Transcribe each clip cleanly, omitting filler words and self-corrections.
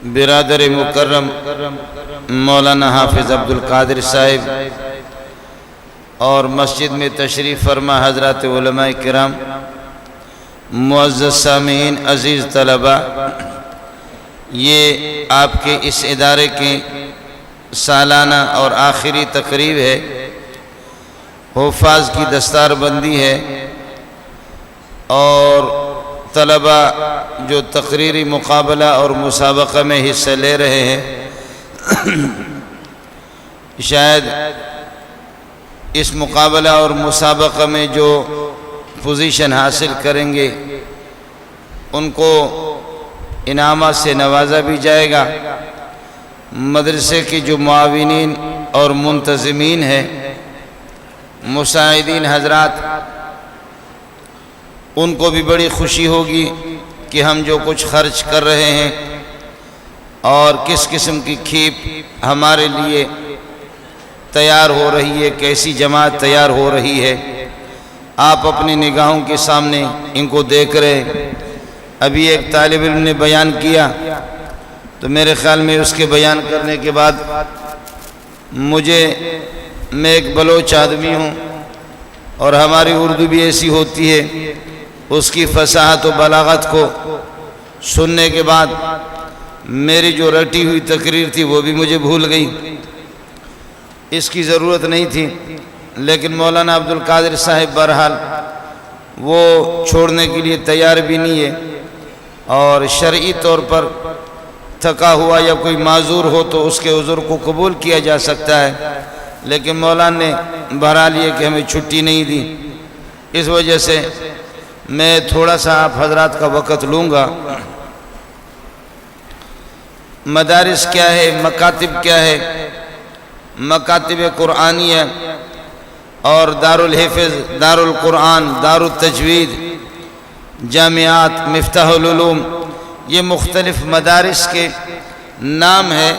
برادر مکرم مولانا حافظ عبدالقادر صاحب اور مسجد میں تشریف فرما حضرات علماء کرام، معزز سامعین، عزیز طلباء، یہ آپ کے اس ادارے کی سالانہ اور آخری تقریب ہے۔ حفاظ کی دستار بندی ہے اور طلباء جو تقریری مقابلہ اور مسابقہ میں حصہ لے رہے ہیں، شاید اس مقابلہ اور مسابقہ میں جو پوزیشن حاصل کریں گے ان کو انعامات سے نوازا بھی جائے گا۔ مدرسے کے جو معاونین اور منتظمین ہیں، مساعدین حضرات، ان کو بھی بڑی خوشی ہوگی کہ ہم جو کچھ خرچ کر رہے ہیں اور کس قسم کی کھیپ ہمارے لیے تیار ہو رہی ہے، کیسی جماعت تیار ہو رہی ہے، آپ اپنی نگاہوں کے سامنے ان کو دیکھ رہے ہیں۔ ابھی ایک طالب علم نے بیان کیا تو میرے خیال میں اس کے بیان کرنے کے بعد میں ایک بلوچ آدمی ہوں اور ہماری اردو بھی ایسی ہوتی ہے، اس کی فصاحت و بلاغت کو سننے کے بعد میری جو رٹی ہوئی تقریر تھی وہ بھی مجھے بھول گئی، اس کی ضرورت نہیں تھی، لیکن مولانا عبدالقادر صاحب بہرحال وہ چھوڑنے کے لیے تیار بھی نہیں ہے، اور شرعی طور پر تھکا ہوا یا کوئی معذور ہو تو اس کے عذر کو قبول کیا جا سکتا ہے، لیکن مولانا نے بہرحال یہ کہ ہمیں چھٹی نہیں دی، اس وجہ سے میں تھوڑا سا آپ حضرات کا وقت لوں گا۔ مدارس کیا ہے، مکاتب کیا ہے؟ مکاتب قرآنیہ اور دارالحفظ، دارالقرآن، دارالتجوید، جامعات، مفتاح العلوم، یہ مختلف مدارس کے نام ہیں۔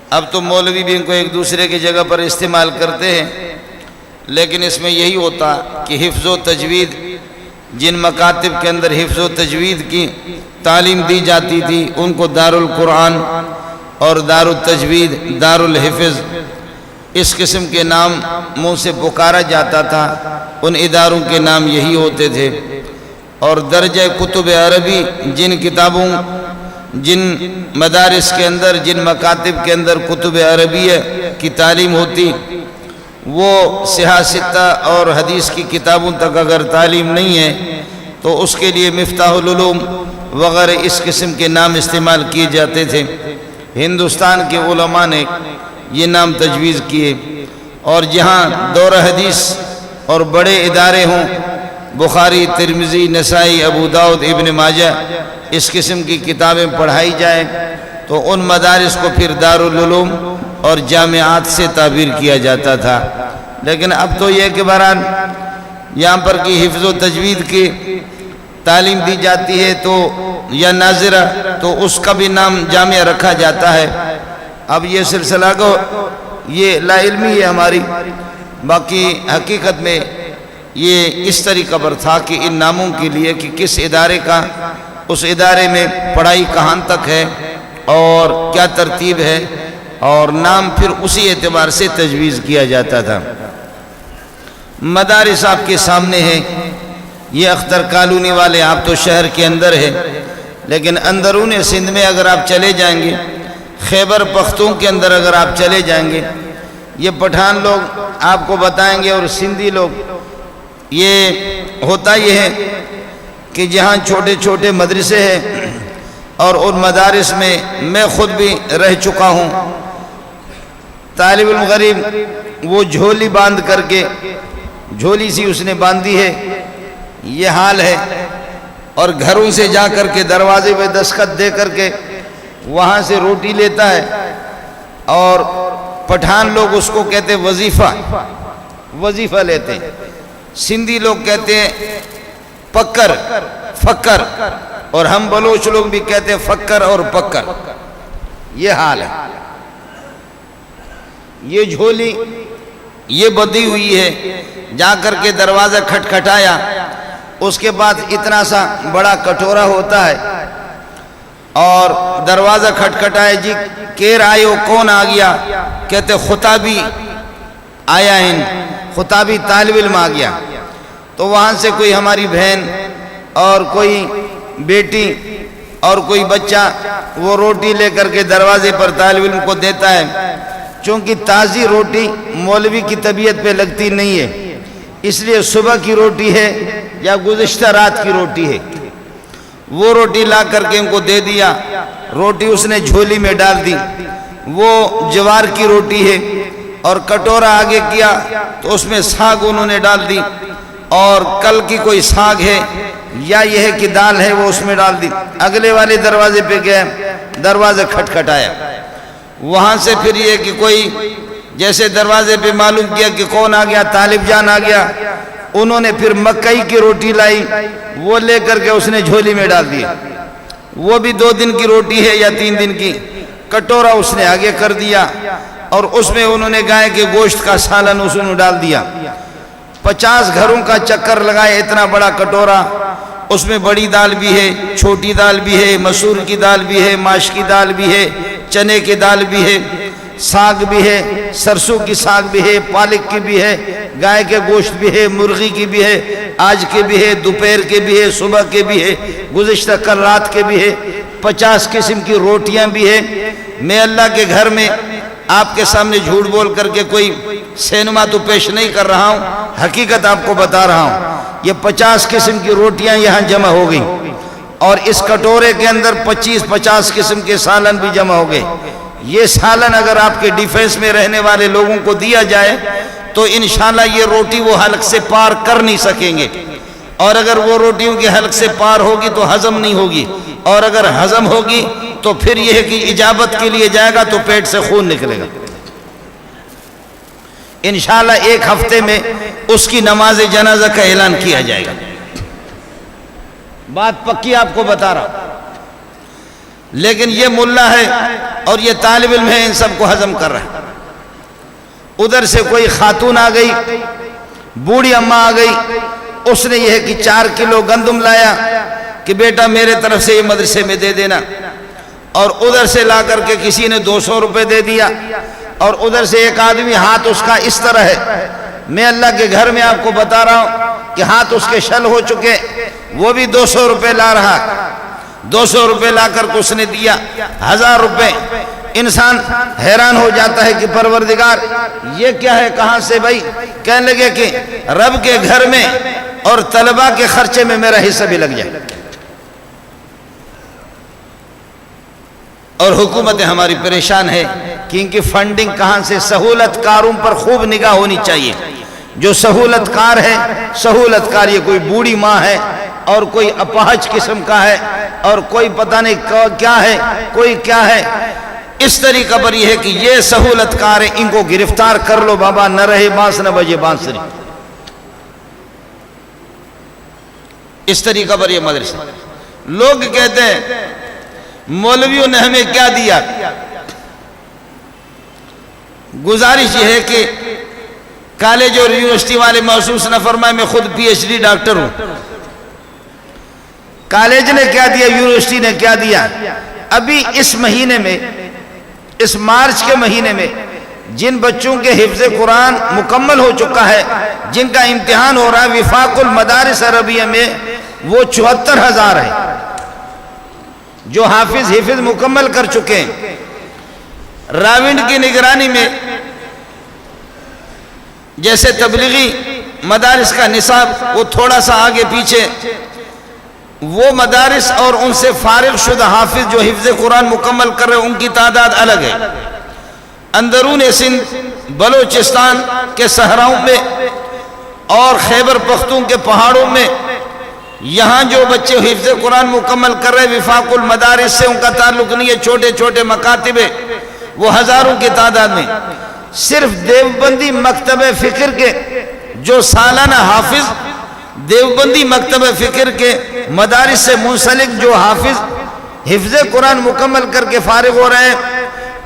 اب تو مولوی بھی ان کو ایک دوسرے کی جگہ پر استعمال کرتے ہیں، لیکن اس میں یہی ہوتا کہ حفظ و تجوید، جن مکاتب کے اندر حفظ و تجوید کی تعلیم دی جاتی تھی ان کو دارالقرآن اور دارالتجوید، دارالحفظ، اس قسم کے نام منہ سے پکارا جاتا تھا، ان اداروں کے نام یہی ہوتے تھے۔ اور درجہ کتب عربی، جن مدارس کے اندر، جن مکاتب کے اندر کتب عربیہ کی تعلیم ہوتی، وہ صحاح ستہ اور حدیث کی کتابوں تک اگر تعلیم نہیں ہے تو اس کے لیے مفتاح العلوم وغیرہ اس قسم کے نام استعمال کیے جاتے تھے۔ ہندوستان کے علماء نے یہ نام تجویز کیے، اور جہاں دور حدیث اور بڑے ادارے ہوں، بخاری، ترمذی، نسائی، ابو داؤد، ابن ماجہ، اس قسم کی کتابیں پڑھائی جائیں تو ان مدارس کو پھر دارالعلوم اور جامعات سے تعبیر کیا جاتا تھا۔ لیکن اب تو یہ کہ بہرحال یہاں پر کی حفظ و تجوید کی تعلیم دی جاتی ہے تو یا ناظرہ، تو اس کا بھی نام جامعہ رکھا جاتا ہے۔ اب یہ سلسلہ کو یہ لا علمی ہے ہماری، باقی حقیقت میں یہ اس طریقہ پر تھا کہ ان ناموں کے لیے کہ کس ادارے کا، اس ادارے میں پڑھائی کہاں تک ہے اور کیا ترتیب ہے، اور نام پھر اسی اعتبار سے تجویز کیا جاتا تھا۔ مدارس آپ کے سامنے ہیں، یہ اختر کالونی والے، آپ تو شہر کے اندر ہے، لیکن اندرون سندھ میں اگر آپ چلے جائیں گے، خیبر پختون کے اندر اگر آپ چلے جائیں گے، یہ پٹھان لوگ آپ کو بتائیں گے اور سندھی لوگ، یہ ہوتا یہ ہے کہ جہاں چھوٹے چھوٹے مدرسے ہیں اور ان مدارس میں میں خود بھی رہ چکا ہوں، طالب علم غریب وہ جھولی باندھ کر کے، جھولی سی اس نے باندھی ہے، یہ حال ہے، اور گھروں سے جا کر کے دروازے پہ دستخط دے کر کے وہاں سے روٹی لیتا ہے، اور پٹھان لوگ اس کو کہتے وظیفہ لیتے ہیں، سندھی لوگ کہتے ہیں پکر، فکر، اور ہم بلوچ لوگ بھی کہتے ہیں فکر اور پکر، یہ حال ہے۔ یہ جھولی یہ بدی ہوئی ہے، جا کر کے دروازہ کھٹکھٹایا، اس کے بعد اتنا سا بڑا کٹورا ہوتا ہے، اور دروازہ کھٹکھٹایا، جی کیر آئے ہو، کون آ گیا؟ کہتے خطابی آیا ہے، خطابی طالب علم آ گیا۔ تو وہاں سے کوئی ہماری بہن اور کوئی بیٹی اور کوئی بچہ وہ روٹی لے کر کے دروازے پر طالب علم کو دیتا ہے۔ چونکہ تازی روٹی مولوی کی طبیعت پہ لگتی نہیں ہے، اس لیے صبح کی روٹی ہے یا گزشتہ رات کی روٹی ہے، وہ روٹی لا کر کے ان کو دے دیا۔ روٹی اس نے جھولی میں ڈال دی، وہ جوار کی روٹی ہے، اور کٹورا آگے کیا تو اس میں ساگ انہوں نے ڈال دی، اور کل کی کوئی ساگ ہے یا یہ ہے کہ دال ہے وہ اس میں ڈال دی۔ اگلے والے دروازے پہ گئے، دروازہ کھٹکھٹایا، وہاں سے پھر یہ کہ کوئی جیسے دروازے پہ معلوم کیا کہ کون آ گیا، طالب جان آ گیا، انہوں نے پھر مکئی کی روٹی لائی، وہ لے کر کے اس نے جھولی میں ڈال دی۔ وہ بھی 2 دن کی روٹی ہے یا 3 دن کی، کٹورا اس نے آگے کر دیا، اور اس میں انہوں نے گائے کے گوشت کا سالن اس نے ڈال دیا۔ 50 گھروں کا چکر لگائے، اتنا بڑا کٹورا، اس میں بڑی دال بھی ہے، چھوٹی دال بھی ہے، مسور کی دال بھی ہے، ماش کی دال بھی ہے، چنے کی دال بھی ہے، ساگ بھی ہے، سرسوں کی ساگ بھی ہے، پالک کی بھی ہے، گائے کے گوشت بھی ہے، مرغی کی بھی ہے، آج کے بھی ہے، دوپہر کے بھی ہے، صبح کے بھی ہے، گزشتہ کل رات کے بھی ہے، 50 قسم کی روٹیاں بھی ہے۔ میں اللہ کے گھر میں آپ کے سامنے جھوٹ بول کر کے کوئی سینما تو پیش نہیں کر رہا ہوں، حقیقت آپ کو بتا رہا ہوں۔ یہ 50 قسم کی روٹیاں یہاں جمع ہو گئی، اور اس کٹورے کے اندر 25-50 قسم کے سالن بھی جمع ہو گئے۔ یہ سالن اگر آپ کے ڈیفنس میں رہنے والے لوگوں کو دیا جائے تو انشاءاللہ یہ روٹی وہ حلق سے پار کر نہیں سکیں گے، اور اگر وہ روٹیوں کے حلق سے پار ہوگی تو ہضم نہیں ہوگی، اور اگر ہضم ہوگی تو پھر یہ ہے کہ اجابت کے لیے جائے گا تو پیٹ سے خون نکلے گا۔ انشاءاللہ 1 ہفتے میں اس کی نماز جنازہ کا اعلان کیا جائے گا، بات پکی آپ کو بتا رہا ہوں۔ لیکن یہ ملا ہے اور یہ طالب علم ہے، ان سب کو ہضم کر رہا ہے۔ ادھر سے کوئی خاتون آ گئی، بوڑھی اماں آ گئی، اس نے یہ ہے کہ 4 کلو گندم لایا کہ بیٹا میرے طرف سے یہ مدرسے میں دے دینا، اور ادھر سے لا کر کے کسی نے 200 روپے دے دیا، اور ادھر سے ایک آدمی ہاتھ اس کا اس طرح ہے، میں اللہ کے گھر میں آپ کو بتا رہا ہوں کہ ہاتھ اس کے شل ہو چکے، وہ بھی 200 روپے لا رہا، 200 روپے لا کر اس نے دیا، 1000 روپے۔ انسان حیران ہو جاتا ہے کہ پروردگار یہ کیا ہے، کہاں سے بھائی؟ کہنے لگے کہ رب کے گھر میں اور طلبہ کے خرچے میں میرا حصہ بھی لگ جائے۔ اور حکومت ہماری پریشان ہے کہ ان کی فنڈنگ کہاں سے؟ سہولت کاروں پر خوب نگاہ ہونی چاہیے۔ جو سہولت کار ہے، سہولت کار یہ کوئی بوڑھی ماں ہے، اور کوئی اپاہج قسم کا ہے، اور کوئی پتہ نہیں کیا ہے، کوئی کیا ہے۔ اس طریقہ پر یہ ہے کہ یہ سہولت کار ہے، ان کو گرفتار کر لو بابا، نہ رہے بانس نہ بجے بانسری۔ اس طریقہ پر یہ مدرسہ۔ لوگ کہتے ہیں مولویوں نے ہمیں کیا دیا؟ گزارش یہ ہے کہ کالج اور یونیورسٹی والے محسوس نہ فرمائے، میں خود PhD ڈاکٹر ہوں۔ کالج نے کیا دیا، یونیورسٹی نے کیا دیا؟ ابھی اس مہینے میں، اس مارچ کے مہینے میں جن بچوں کے حفظ قرآن مکمل ہو چکا ہے، جن کا امتحان ہو رہا ہے وفاق المدارس عربیہ میں، وہ 74,000 ہے جو حفظ مکمل کر چکے ہیں۔ راونڈ کی نگرانی میں جیسے تبلیغی مدارس کا نصاب وہ تھوڑا سا آگے پیچھے، وہ مدارس اور ان سے فارغ شدہ حافظ جو حفظ قرآن مکمل کر رہے ہیں ان کی تعداد الگ ہے۔ اندرون سندھ، بلوچستان کے صحراؤں میں اور خیبر پختون کے پہاڑوں میں یہاں جو بچے حفظ قرآن مکمل کر رہے وفاق المدارس سے ان کا تعلق نہیں ہے، چھوٹے چھوٹے مکاتب ہے، وہ ہزاروں کی تعداد میں۔ صرف دیوبندی مکتب فکر کے جو سالانہ حافظ، دیوبندی مکتب فکر کے مدارس سے منسلک جو حافظ حفظ قرآن مکمل کر کے فارغ ہو رہے ہیں،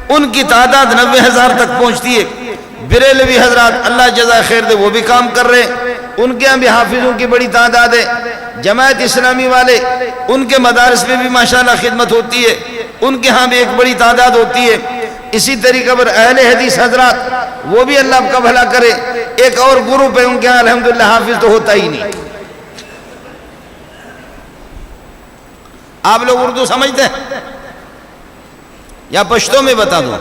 ان کی تعداد 90,000 تک پہنچتی ہے۔ بریلوی حضرات اللہ جزائے خیر دے وہ بھی کام کر رہے ہیں، ان کے ہاں بھی حافظوں کی بڑی تعداد ہے۔ جماعت اسلامی والے ان کے مدارس میں بھی ماشاءاللہ خدمت ہوتی ہے، ان کے ہاں بھی ایک بڑی تعداد ہوتی ہے۔ اسی طریقے پر اہل حدیث حضرات وہ بھی اللہ آپ کا بھلا کرے، ایک اور گروپ ہے ان کے ہاں الحمدللہ حافظ تو ہوتا ہی نہیں۔ آپ لوگ اردو سمجھتے ہیں یا پشتو میں بتا دوں؟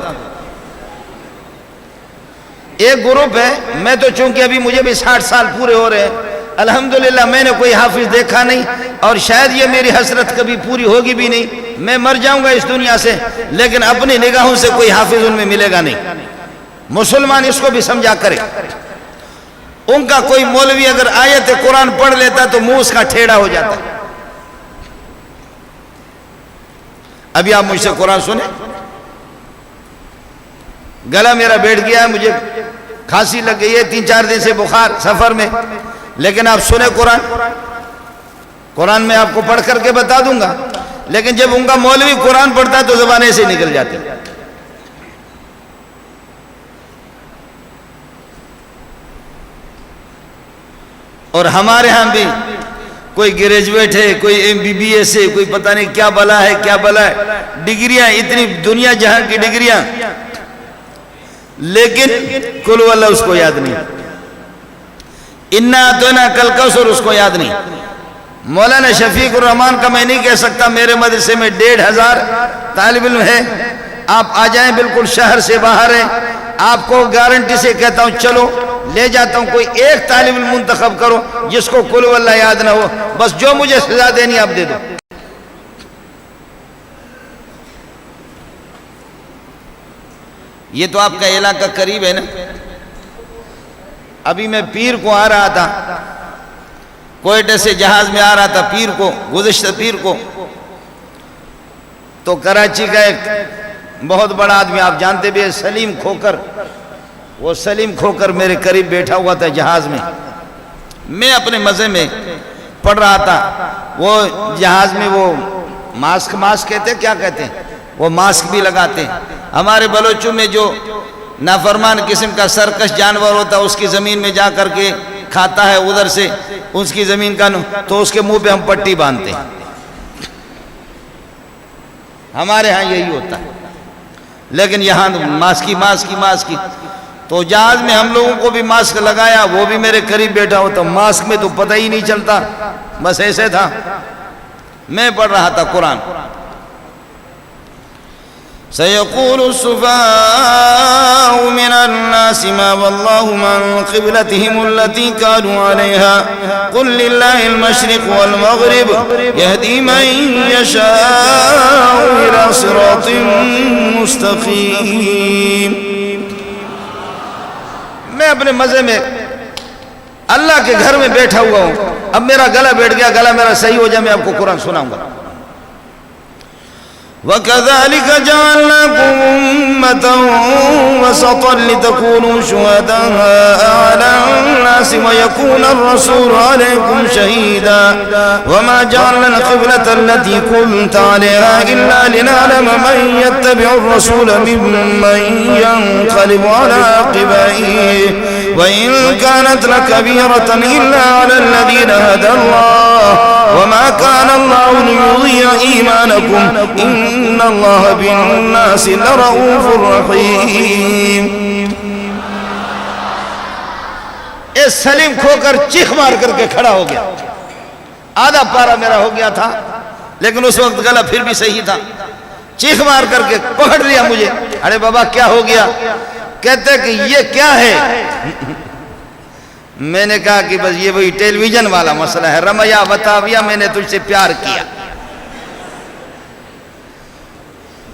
ایک گروپ ہے، میں تو چونکہ ابھی مجھے بھی 60 سال پورے ہو رہے ہیں، الحمدللہ میں نے کوئی حافظ دیکھا نہیں، اور شاید یہ میری حسرت کبھی پوری ہوگی بھی نہیں، میں مر جاؤں گا اس دنیا سے لیکن اپنی نگاہوں سے کوئی حافظ ان میں ملے گا نہیں۔ مسلمان اس کو بھی سمجھا کرے، ان کا کوئی مولوی اگر آیت قرآن پڑھ لیتا تو منہ اس کا ٹھیڑا ہو جاتا۔ ابھی آپ مجھ سے قرآن سنیں، گلا میرا بیٹھ گیا ہے، مجھے کھانسی لگ گئی ہے، 3-4 دن سے بخار سفر میں، لیکن آپ سنیں قرآن میں آپ کو پڑھ کر کے بتا دوں گا، لیکن جب ان کا مولوی قرآن پڑھتا ہے تو زبان ایسے نکل جاتی۔ اور ہمارے ہاں بھی کوئی گریجویٹ ہے، کوئی MBBS ہے، کوئی پتہ نہیں کیا بلا ہے کیا بلا ہے، ڈگریاں اتنی دنیا جہاں کی ڈگریاں، لیکن قل هو اللہ اس کو یاد نہیں، انا اعطیناک الکوثر اس کو یاد نہیں۔ مولانا شفیق الرحمان کا میں نہیں کہہ سکتا، میرے مدرسے میں 1500 طالب علم ہے، آپ آ جائیں، بالکل شہر سے باہر ہیں، آپ کو گارنٹی سے کہتا ہوں چلو لے جاتا ہوں، کوئی ایک طالب علم منتخب کرو جس کو قل هو اللہ یاد نہ ہو، بس جو مجھے سزا دینی آپ دے دو۔ یہ تو آپ کا علاقہ قریب ہے نا۔ ابھی میں پیر کو آ رہا تھا، کوئٹہ سے جہاز میں آ رہا تھا پیر کو، گزشتہ پیر کو، تو کراچی کا ایک بہت بڑا آدمی آپ جانتے بھی ہیں سلیم کھوکر، وہ سلیم کھوکر میرے قریب بیٹھا ہوا تھا جہاز میں، میں اپنے مزے میں پڑھ رہا تھا، وہ جہاز میں وہ ماسک کہتے ہیں، کیا کہتے ہیں، وہ ماسک بھی لگاتے ہیں۔ ہمارے بلوچوں میں جو نافرمان قسم کا سرکش جانور ہوتا ہے اس کی زمین میں جا کر کے کھاتا ہے، ادھر سے اس کی زمین کا تو اس کے منہ پہ ہم پٹی باندھتے ہیں، ہمارے ہاں یہی ہوتا ہے، لیکن یہاں ماسکی تو جہاز میں ہم لوگوں کو بھی ماسک لگایا، وہ بھی میرے قریب بیٹھا ہوتا، ماسک میں تو پتہ ہی نہیں چلتا، بس ایسے تھا۔ میں پڑھ رہا تھا قرآن، سيقول السفهاء من الناس ما واللهم عن قبلتهم التي كانوا عليها قل لله المشرق والمغرب يهدي من يشاء إلى صراط مستقيم۔ میں اپنے مزے میں اللہ کے گھر میں بیٹھا ہوا ہوں، اب میرا گلا بیٹھ گیا، گلا میرا صحیح ہو جائے میں آپ کو قرآن سناؤں گا۔ وَكَذَلِكَ جَعَلْنَاكُمْ أُمَّةً وَسَطًا لِتَكُونُوا شُهَدَاءَ عَلَى النَّاسِ وَيَكُونَ الرَّسُولُ عَلَيْكُمْ شَهِيدًا وَمَا جَعَلْنَا الْقِبْلَةَ الَّتِي كُنْتَ عَلَيْهَا إِلَّا لِنَعْلَمَ مَن يَتَّبِعُ الرَّسُولَ مِمَّن يَنقَلِبُ عَلَى عَقِبَيْهِ وَإِن كَانَتْ لَكَبِيرَةً إِلَّا عَلَى الَّذِينَ هَدَى اللَّهُ وَمَا كَانَ اللَّهُ لِيُضِيعَ إِيمَانَكُمْ إِنَّ اللَّهَ بِالنَّاسِ لَرَءُوفٌ رَحِيمٌ۔ اے سلیم کھوکر چیخ مار کر کے کھڑا ہو گیا، آدھا پارا میرا ہو گیا تھا لیکن اس وقت گلا پھر بھی صحیح تھا، چیخ مار کر کے پکڑ لیا مجھے، ارے بابا کیا ہو گیا؟ کہتے کہ یہ کیا ہے؟ میں نے کہا کہ بس یہ وہی ٹیلی ویژن والا مسئلہ ہے، رمیا بتاویا میں نے تجھ سے پیار کیا۔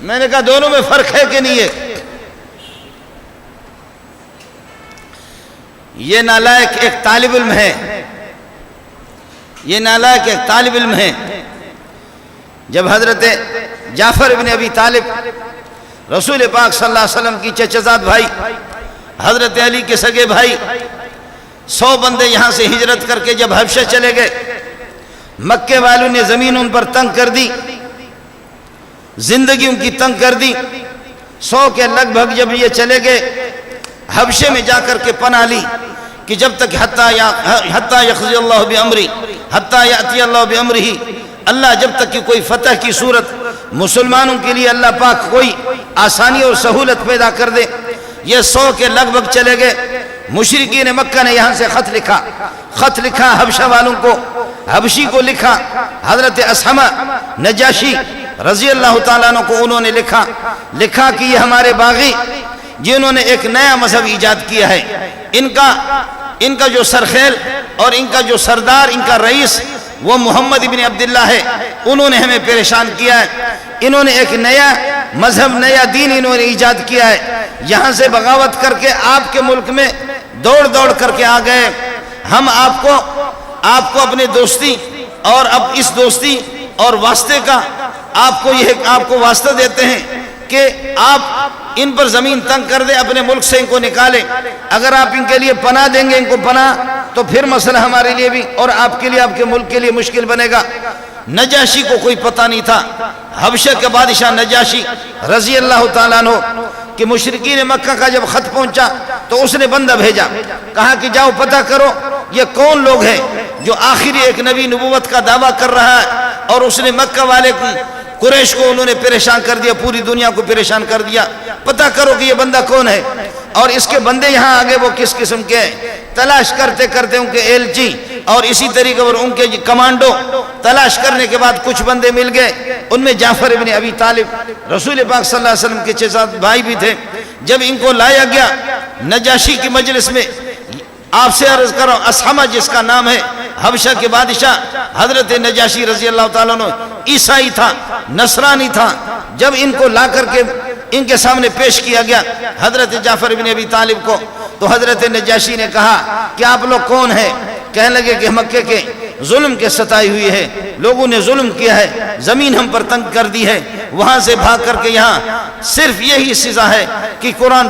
میں نے کہا دونوں میں فرق ہے کہ نہیں ہے؟ یہ نالائق ایک طالب علم ہے، یہ نالائق ایک طالب علم ہے۔ جب حضرت جعفر ابن ابی طالب رسول پاک صلی اللہ علیہ وسلم کی چچزاد بھائی، حضرت علی کے سگے بھائی، 100 بندے یہاں سے ہجرت کر کے جب حبشہ چلے گئے، مکے والوں نے زمین ان پر تنگ کر دی، زندگی ان کی تنگ کر دی، 100 کے لگ بھگ جب یہ چلے گئے، حبشے میں جا کر کے پناہ لی کہ جب تک حتی یخزی اللہ بامری، حتی یأتی اللہ بامرہ، اللہ جب تک کہ کوئی فتح کی صورت مسلمانوں کے لیے اللہ پاک کوئی آسانی اور سہولت پیدا کر دے۔ یہ 100 کے لگ بھگ چلے گئے۔ مشرکین مکہ نے یہاں سے خط لکھا حبشہ والوں کو، حبشی کو لکھا، حضرت اسحمہ نجاشی رضی اللہ تعالیٰ عنہ کو انہوں نے لکھا کہ یہ ہمارے باغی جنہوں نے ایک نیا مذہب ایجاد کیا ہے، ان کا جو سرخیل اور ان کا جو سردار، ان کا رئیس وہ محمد ابن عبداللہ ہے، انہوں نے ہمیں پریشان کیا ہے، انہوں نے ایک نیا مذہب، نیا دین انہوں نے ایجاد کیا ہے، یہاں سے بغاوت کر کے آپ کے ملک میں دوڑ کر کے آ گئے۔ ہم آپ کو اپنے دوستی اور اب اس دوستی اور واسطے کا آپ کو واسطہ دیتے ہیں کہ آپ ان پر زمین تنگ کر دیں، اپنے ملک سے ان کو نکالیں۔ اگر آپ ان کے لیے پناہ دیں گے، ان کو پناہ، تو پھر مسئلہ ہمارے لیے بھی اور آپ کے لیے، آپ کے ملک کے لیے مشکل بنے گا۔ نجاشی کو کوئی پتہ نہیں تھا، حبشہ کے بادشاہ نجاشی رضی اللہ تعالیٰ عنہ کہ مشرکین مکہ کا جب خط پہنچا تو اس نے بندہ بھیجا، کہا کہ جاؤ پتہ کرو یہ کون لوگ ہیں جو آخری ایک نبی نبوت کا دعویٰ کر رہا ہے، اور اس نے مکہ والے قریش کو انہوں نے پریشان کر دیا، پوری دنیا کو پریشان کر دیا، پتہ کرو کہ یہ بندہ کون ہے، اور اس کے بندے یہاں آگے وہ کس قسم کے ہیں۔ تلاش کرتے کرتے ان کے ایلچی اور اسی طریقے پر ان کے کمانڈو تلاش کرنے کے بعد کچھ بندے مل گئے، ان میں جعفر ابن ابی طالب رسول پاک صلی اللہ علیہ وسلم کے 6 بھائی بھی تھے۔ جب ان کو لایا گیا نجاشی کی مجلس میں، آپ سے عرض کرو اسحمہ جس کا نام ہے، حبشہ کے بادشاہ حضرت نجاشی رضی اللہ تعالیٰ عنہ عیسائی تھا، نصرانی تھا۔ جب ان کو لا کر کے ان کے سامنے پیش کیا گیا حضرت جعفر بن ابی طالب کو، تو حضرت نجاشی نے کہا کہ آپ لوگ کون ہیں؟ کہنے لگے کہ مکے کے ظلم کے ستائی ہوئی ہے، لوگوں نے ظلم کیا ہے، زمین ہم پر تنگ کر دی ہے، وہاں سے بھاگ کر کے یہاں صرف یہی سزا ہے کہ قرآن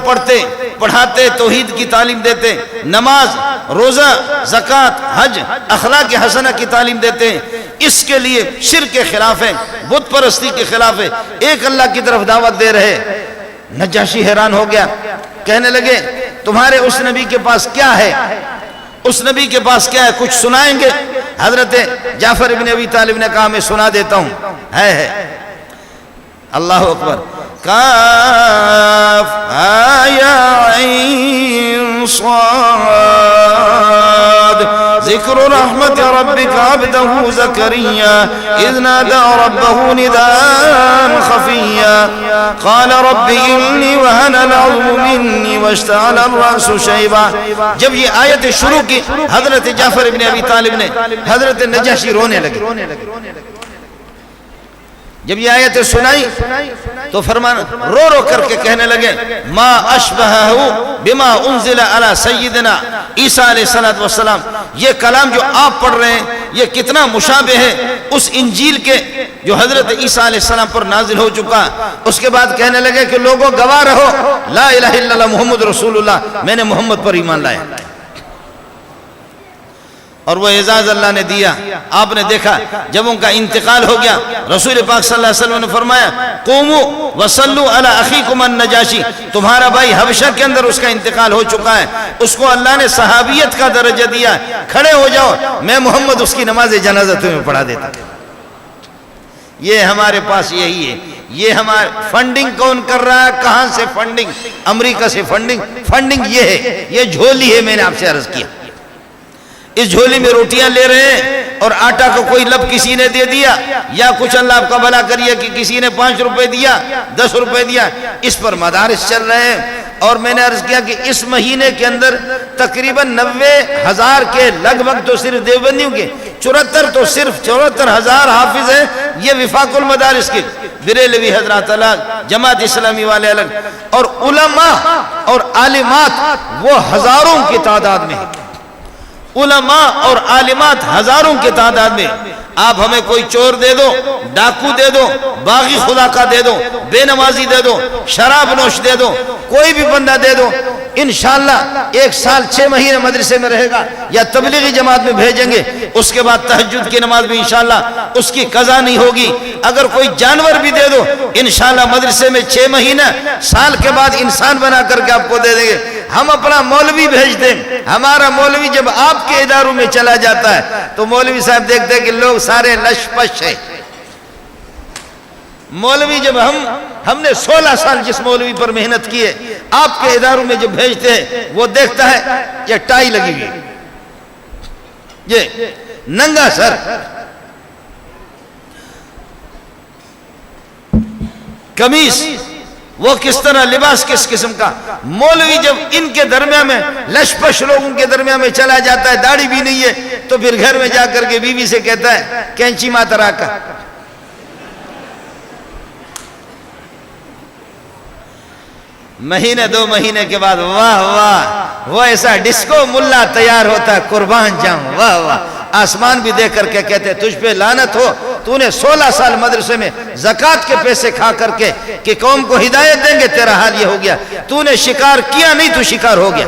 پڑھاتے، توحید کی تعلیم دیتے، نماز، روزہ، زکوٰۃ، حج، اخلاق حسنہ کی تعلیم دیتے ہیں۔ اس کے لیے شرک کے خلاف ہے، بت پرستی کے خلاف ہے، ایک اللہ کی طرف دعوت دے رہے۔ نجاشی حیران ہو گیا، کہنے لگے تمہارے اس نبی کے پاس کیا ہے؟ اس نبی کے پاس کیا ہے؟ کچھ سنائیں گے؟ حضرت جعفر ابن ابی طالب نے کہا میں سنا دیتا ہوں۔ ہے اللہ اکبر۔ کاف یا عین صاد ذکر رحمت ربک عبدہ زکریا اذ نادى ربه نداء خفیا قال رب انی وهن العظم منی واشتعل الرأس شیبا۔ جب یہ آیت شروع کی حضرت جعفر ابن ابی طالب نے، حضرت نجاشی رونے لگے۔ جب یہ آیت سنائی تو فرمانا رو کر کے کہنے لگے ما اشبہہ بما انزل علی سیدنا عیسیٰ علیہ السلام، یہ کلام جو آپ پڑھ رہے ہیں یہ کتنا مشابہ ہے اس انجیل کے جو حضرت عیسیٰ علیہ السلام پر نازل ہو چکا۔ اس کے بعد کہنے لگے کہ لوگوں گواہ رہو لا الہ الا اللہ محمد رسول اللہ، میں نے محمد پر ایمان لایا۔ اور وہ اعزاز اللہ نے دیا۔ آپ نے دیکھا جب ان کا انتقال ہو گیا، رسول پاک صلی اللہ علیہ وسلم نے فرمایا قوموا وصلوا علی اخیکم النجاشی، تمہارا بھائی حبشہ کے اندر اس کا انتقال ہو چکا ہے، اس کو اللہ نے صحابیت کا درجہ دیا، کھڑے ہو جاؤ، میں محمد اس کی نماز جنازہ تمہیں پڑھا دیتا۔ یہ ہمارے پاس یہی ہے۔ یہ ہمارے فنڈنگ کون کر رہا ہے؟ کہاں سے فنڈنگ؟ امریکہ سے فنڈنگ یہ ہے، یہ جھولی ہے، میں نے آپ سے عرض کیا۔ اس جھولی میں روٹیاں لے رہے ہیں اور آٹا کو کوئی لب کسی نے دے دیا، یا کچھ اللہ آپ کا بھلا کریے کہ کسی نے 5 روپے دیا، 10 روپے دیا، اس پر مدارس چل رہے ہیں۔ اور میں نے عرض کیا کہ اس مہینے کے اندر تقریباً 90,000 کے لگ بھگ تو صرف دیوبندیوں کے 74,000 حافظ ہیں، یہ وفاق المدارس کے، بریلوی حضرات الگ، جماعت اسلامی والے الگ، اور علماء اور عالمات وہ ہزاروں کی تعداد میں، علماء اور عالمات ہزاروں کی تعداد میں۔ آپ ہمیں کوئی چور دے دو، ڈاکو دے دو، باغی خدا کا دے دو، بے نمازی دے دو، شراب نوش دے دو، کوئی بھی بندہ دے دو، انشاءاللہ 1 سال 6 مہینے مدرسے میں رہے گا یا تبلیغی جماعت میں بھیجیں گے، اس کے بعد تہجد کی نماز بھی انشاءاللہ اس کی قضا نہیں ہوگی۔ اگر کوئی جانور بھی دے دو انشاءاللہ مدرسے میں 6 مہینہ، سال کے بعد انسان بنا کر کے آپ کو دے دیں گے۔ ہم اپنا مولوی بھیج دیں. ہمارا مولوی جب آپ کے اداروں میں چلا جاتا ہے تو مولوی صاحب دیکھتے ہیں کہ لوگ سارے لش پش ہیں. مولوی جب ہم نے 16 سال جس مولوی پر محنت کی ہے آپ کے اداروں میں جب بھیجتے ہیں وہ دیکھتا ہے یہ ٹائی لگی ہوئی, یہ ننگا سر, قمیص, وہ کس طرح لباس کس قسم کا. مولوی جب ان کے درمیان میں لش پش لوگوں کے درمیان میں چلا جاتا ہے, داڑھی بھی نہیں ہے, تو پھر گھر میں جا کر کے بیوی سے کہتا ہے کینچی ماترا کا. مہینے 2 مہینے کے بعد واہ واہ وہ ایسا ڈسکو ملا تیار ہوتا ہے, قربان جاؤں, واہ واہ. آسمان بھی دیکھ کر کے کہتے تجھ پہ لعنت ہو, تو نے 16 سال مدرسے میں زکوٰۃ کے پیسے کھا کر کے کہ قوم کو ہدایت دیں گے, تیرا حال یہ ہو گیا. تو نے شکار کیا نہیں, تو شکار ہو گیا.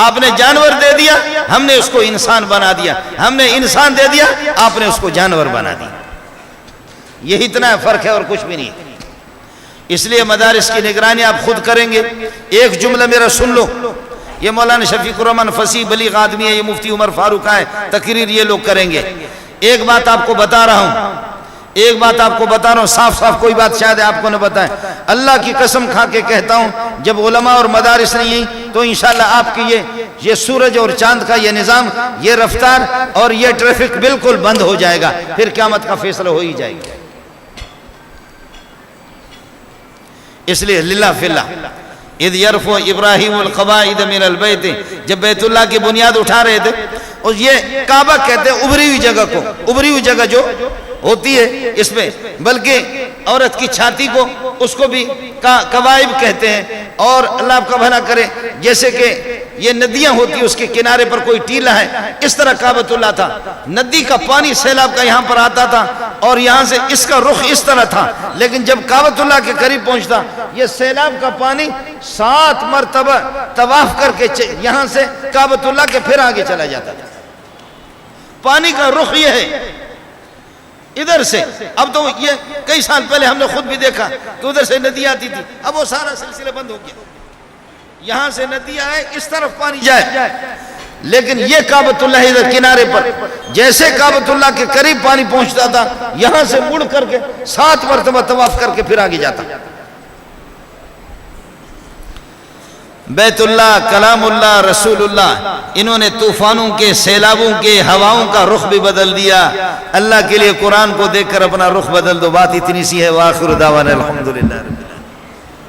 آپ نے جانور دے دیا, ہم نے اس کو انسان بنا دیا. ہم نے انسان دے دیا, آپ نے اس کو جانور بنا دیا. یہ اتنا فرق ہے اور کچھ بھی نہیں. اس لیے مدارس کی نگرانی آپ خود کریں گے. ایک جملہ میرا سن لو, یہ مولانا شفیق الرحمن فصیح بلیغ آدمی ہے, یہ مفتی عمر فاروق ہے, تقریر یہ لوگ کریں گے. ایک بات آپ کو بتا رہا ہوں, صاف صاف کوئی بات شاید آپ کو نہ بتائیں. اللہ کی قسم کھا کے کہتا ہوں, جب علماء اور مدارس نہیں ہیں تو انشاءاللہ آپ کی یہ سورج اور چاند کا یہ نظام, یہ رفتار اور یہ ٹریفک بالکل بند ہو جائے گا. پھر قیامت کا فیصلہ ہو ہی جائے گا. اس لیے للہ فی اللہ اذ یرفع ابراہیم القواعد من البیت, جب بیت اللہ کی بنیاد اٹھا رہے تھے, اور یہ کعبہ کہتے ہیں ابری ہوئی جگہ کو, ابری ہوئی جگہ جو ہوتی ہے اس میں, بلکہ عورت کی چھاتی کو, اس کو بھی قوائب کہتے ہیں. اور اللہ آپ کا بھلا کرے, جیسے کہ یہ ندیاں ہوتی ہیں اس کے کنارے پر کوئی ٹیلا ہے, اس طرح کعبۃ اللہ تھا. ندی کا پانی سیلاب کا یہاں پر آتا تھا اور یہاں سے اس کا رخ اس طرح تھا, لیکن جب کعبۃ اللہ کے قریب پہنچتا یہ سیلاب کا پانی 7 مرتبہ طواف کر کے یہاں سے کعبۃ اللہ کے پھر آگے چلا جاتا تھا. پانی کا رخ یہ ہے ادھر سے. اب تو یہ کئی سال پہلے ہم نے خود بھی دیکھا کہ ادھر سے ندی آتی تھی, اب وہ سارا سلسلہ بند ہو گیا. یہاں سے ندی آئے, اس طرف پانی جائے, لیکن یہ کعبۃ اللہ ادھر کنارے پر, جیسے کعبۃ اللہ کے قریب پانی پہنچتا تھا یہاں سے مڑ کر کے 7 مرتبہ طواف کر کے پھر آگے جاتا. بیت اللہ, کلام اللہ, رسول اللہ, انہوں نے طوفانوں کے, سیلابوں کے, ہواؤں کا رخ بھی بدل دیا. اللہ کے لیے قرآن کو دیکھ کر اپنا رخ بدل دو. بات اتنی سی ہے. وآخر دعوانا الحمدللہ.